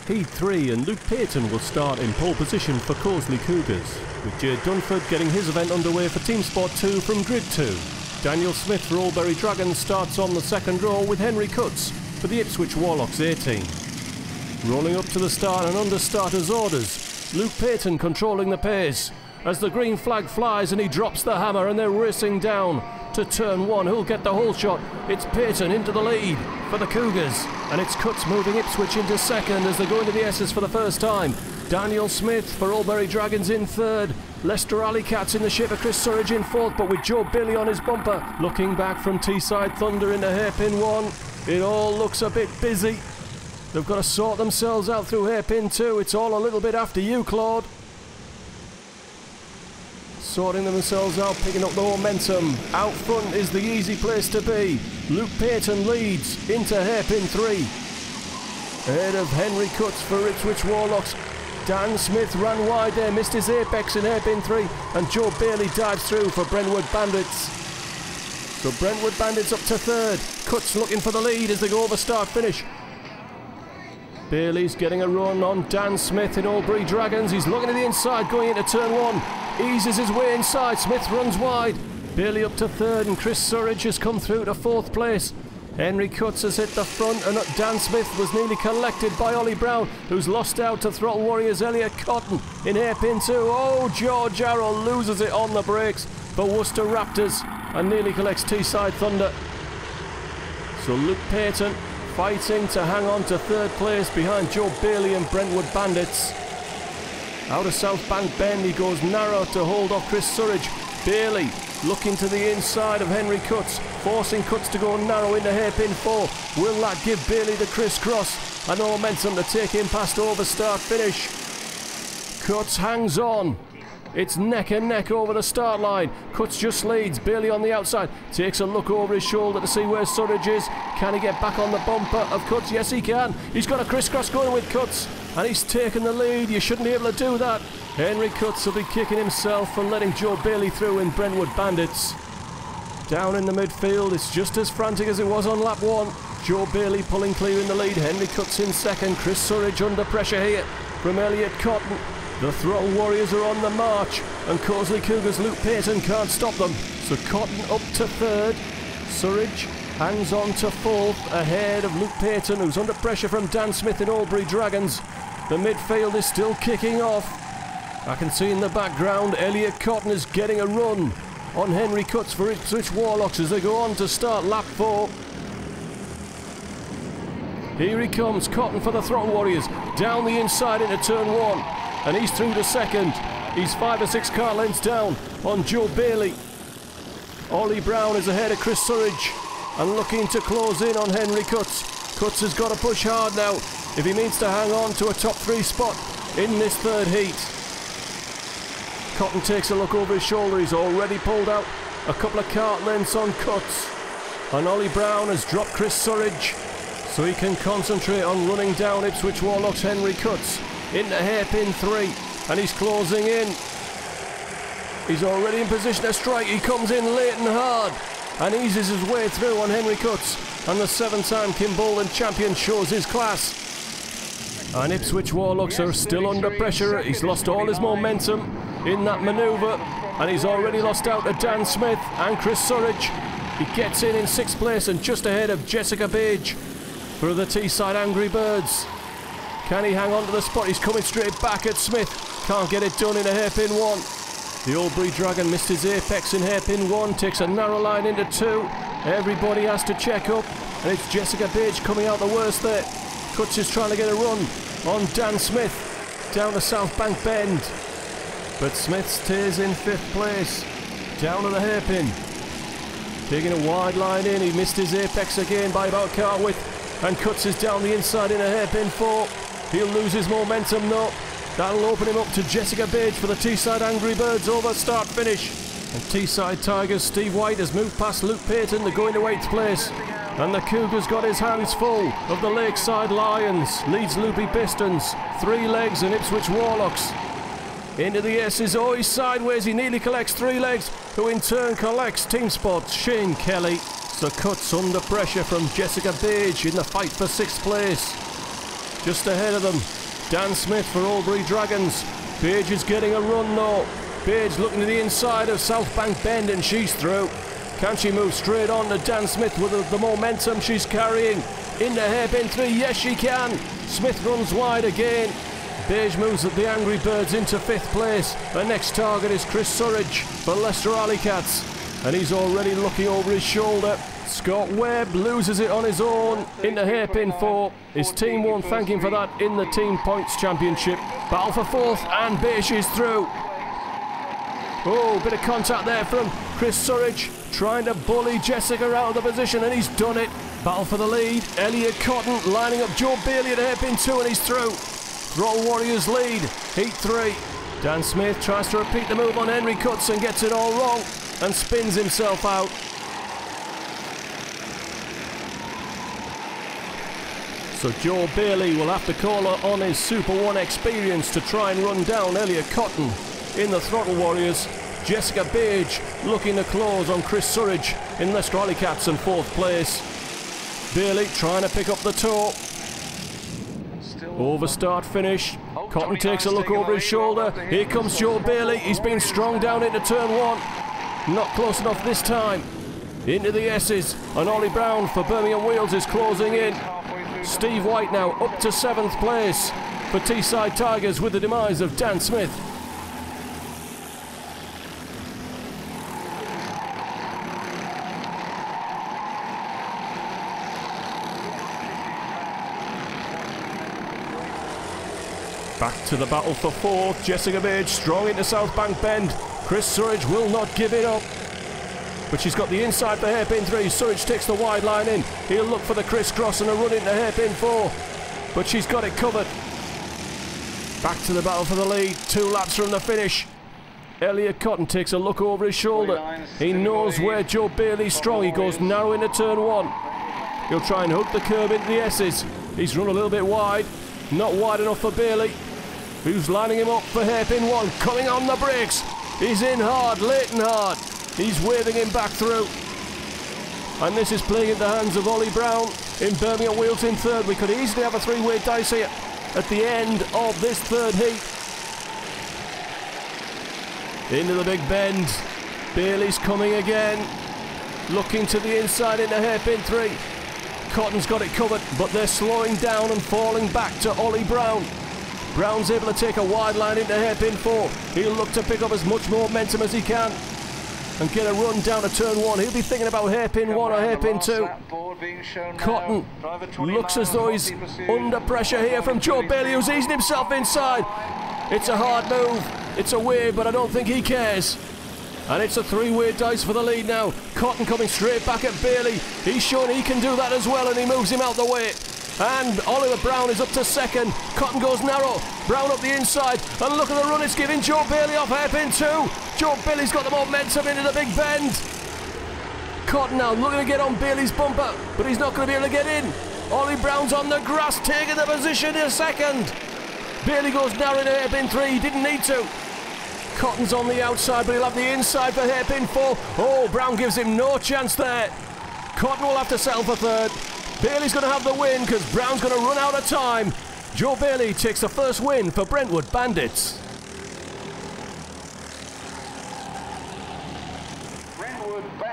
Heat 3, and Luke Payton will start in pole position for Cosley Cougars, with Jay Dunford getting his event underway for Team Sport 2 from Grid 2. Daniel Smith for Albury Dragons starts on the second row with Henry Cutts for the Ipswich Warlocks 18. Rolling up to the start and under starters' orders, Luke Payton controlling the pace as the green flag flies and he drops the hammer and they're racing down to turn 1. Who'll get the whole shot? It's Payton into the lead for the Cougars, and it's Cutts moving Ipswich into second as they go into the S's for the first time. Daniel Smith for Albury Dragons in third. Leicester Alley Cats in the shape of Chris Surridge in fourth, but with Joe Bailey on his bumper. Looking back from Teesside Thunder into hairpin 1, it all looks a bit busy. They've got to sort themselves out through hairpin 2. It's all a little bit after you, Claude. Sorting themselves out, picking up the momentum. Out front is the easy place to be. Luke Payton leads into hairpin 3. Ahead of Henry Cutts for Ipswich Warlocks. Dan Smith ran wide there, missed his apex in hairpin 3, and Joe Bailey dives through for Brentwood Bandits. So Brentwood Bandits up to third. Cutts looking for the lead as they go over start finish. Bailey's getting a run on Dan Smith in Albury Dragons. He's looking at the inside going into turn 1. Eases his way inside. Smith runs wide. Bailey up to third, and Chris Surridge has come through to fourth place. Henry Cutts has hit the front, and Dan Smith was nearly collected by Ollie Brown, who's lost out to Throttle Warriors Elliot Cotton in hairpin 2. Oh, George Arrow loses it on the brakes for Worcester Raptors and nearly collects Teesside Thunder. So Luke Payton fighting to hang on to third place behind Joe Bailey and Brentwood Bandits. Out of South Bank Bend, he goes narrow to hold off Chris Surridge. Bailey looking to the inside of Henry Cutts, forcing Cutts to go narrow into hairpin 4. Will that give Bailey the crisscross and momentum to take him past over start finish? Cutts hangs on. It's neck and neck over the start line. Cutts just leads. Bailey on the outside takes a look over his shoulder to see where Surridge is. Can he get back on the bumper of Cutts? Yes, he can. He's got a crisscross going with Cutts, and he's taken the lead. You shouldn't be able to do that. Henry Cutts will be kicking himself for letting Joe Bailey through in Brentwood Bandits. Down in the midfield, it's just as frantic as it was on lap 1. Joe Bailey pulling clear in the lead. Henry Cutts in second. Chris Surridge under pressure here from Elliot Cotton. The Throttle Warriors are on the march, and Cosley Cougars' Luke Payton can't stop them. So Cotton up to third. Surridge hangs on to fourth, ahead of Luke Payton, who's under pressure from Dan Smith in Albury Dragons. The midfield is still kicking off. I can see in the background Elliot Cotton is getting a run on Henry Cutts for Ipswich Warlocks as they go on to start lap 4. Here he comes, Cotton for the Throttle Warriors, down the inside into turn 1. And he's through to second. He's 5 or 6 car lengths down on Joe Bailey. Ollie Brown is ahead of Chris Surridge and looking to close in on Henry Cutts. Cutts has got to push hard now if he means to hang on to a top 3 spot in this third heat. Cotton takes a look over his shoulder. He's already pulled out a couple of kart lengths on Cutts. And Ollie Brown has dropped Chris Surridge so he can concentrate on running down Ipswich Warlocks' Henry Cutts into hairpin 3, and he's closing in. He's already in position to strike. He comes in late and hard and eases his way through on Henry Cutts, and the 7-time Kimbolden champion shows his class. And Ipswich Warlocks are still under pressure. He's lost all his momentum in that manoeuvre, and he's already lost out to Dan Smith and Chris Surridge. He gets in 6th place and just ahead of Jessica Page for the Teesside Angry Birds. Can he hang on to the spot? He's coming straight back at Smith. Can't get it done in a hairpin 1. The Albury Dragon missed his apex in hairpin 1, takes a narrow line into 2. Everybody has to check up, and it's Jessica Page coming out the worst there. Cutts is trying to get a run on Dan Smith down to South Bank Bend, but Smith stays in 5th place down to the hairpin. Taking a wide line in, he missed his apex again by about car width, and Cutts is down the inside in a hairpin 4. He'll lose his momentum though. That'll open him up to Jessica Page for the Teesside Angry Birds over start finish. And Teesside Tigers' Steve White has moved past Luke Payton to go into 8th place. And the Cougars got his hands full of the Lakeside Lions, Leeds Loopy Pistons, 3 Legs and Ipswich Warlocks. Into the S's, oh he's sideways, he nearly collects 3 Legs, who in turn collects Team Sport's Shane Kelly. So Cutts under pressure from Jessica Page in the fight for 6th place. just ahead of them. Dan Smith for Albury Dragons. Page is getting a run though. Page looking to the inside of South Bank Bend, and she's through. Can she move straight on to Dan Smith with the momentum she's carrying? Into hairpin 3, yes she can. Smith runs wide again. Page moves the Angry Birds into 5th place. The next target is Chris Surridge for Leicester Alley Cats, and he's already looking over his shoulder. Scott Webb loses it on his own into hairpin 4. His team won't thank him for that in the Team Points Championship. Battle for 4th, and Beige is through. Oh, bit of contact there from Chris Surridge, trying to bully Jessica out of the position, and he's done it. Battle for the lead. Elliot Cotton lining up Joe Bailey at hairpin 2, and he's through. Throttle Warriors lead, heat 3. Dan Smith tries to repeat the move on Henry Cuts and gets it all wrong and spins himself out. So Joe Bailey will have to call on his Super 1 experience to try and run down Elliot Cotton in the Throttle Warriors. Jessica Page looking to close on Chris Surridge in Leicester Alley Cats in 4th place. Bailey trying to pick up the toe. Over start finish. Cotton takes a look over his shoulder. Here comes Joe Bailey. He's been strong down into turn 1. Not close enough this time. Into the S's, and Ollie Brown for Birmingham Wheels is closing in. Steve White now up to 7th place for Teesside Tigers with the demise of Dan Smith. Back to the battle for 4th. Jessica Page strong into South Bank Bend. Chris Surridge will not give it up, but she's got the inside for hairpin 3. Surridge takes the wide line in. He'll look for the crisscross and a run into hairpin 4, but she's got it covered. Back to the battle for the lead. 2 laps from the finish. Elliot Cotton takes a look over his shoulder. He knows where Joe Bailey's strong. He goes narrow into turn 1. He'll try and hook the curb into the S's. He's run a little bit wide. Not wide enough for Bailey, who's lining him up for hairpin 1. Coming on the brakes. He's in hard, late and hard. He's waving him back through. And this is playing in the hands of Ollie Brown in Birmingham Wheels in 3rd. We could easily have a 3-way dice here at the end of this 3rd heat. Into the big bend. Bailey's coming again. Looking to the inside into hairpin 3. Cotton's got it covered, but they're slowing down and falling back to Ollie Brown. Brown's able to take a wide line into hairpin 4. He'll look to pick up as much momentum as he can and get a run down to turn 1. He'll be thinking about hairpin 1 or hairpin 2. Cotton looks as though he's under pressure here from Joe Bailey, who's easing himself inside. It's a hard move. It's a wave, but I don't think he cares. And it's a 3-way dice for the lead now. Cotton coming straight back at Bailey. He's shown he can do that as well, and he moves him out the way. And Oliver Brown is up to 2nd. Cotton goes narrow. Brown up the inside. And look at the run it's giving Joe Bailey off hairpin 2. Joe Bailey's got the momentum into the big bend. Cotton now looking to get on Bailey's bumper, but he's not going to be able to get in. Ollie Brown's on the grass, taking the position in 2nd. Bailey goes narrow into hairpin 3. He didn't need to. Cotton's on the outside, but he'll have the inside for hairpin 4. Oh, Brown gives him no chance there. Cotton will have to settle for 3rd. Bailey's going to have the win because Brown's going to run out of time. Joe Bailey takes the first win for Brentwood Bandits.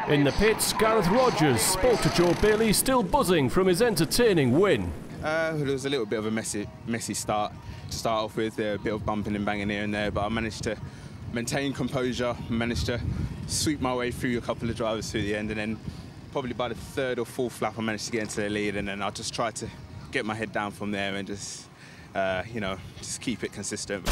In the pits, Gareth Rogers spoke to Joe Bailey, still buzzing from his entertaining win. It was a little bit of a messy start to start off with, a bit of bumping and banging here and there, but I managed to maintain composure, managed to sweep my way through a couple of drivers to the end, and then probably by the 3rd or 4th lap I managed to get into the lead, and then I just tried to get my head down from there and just, just keep it consistent.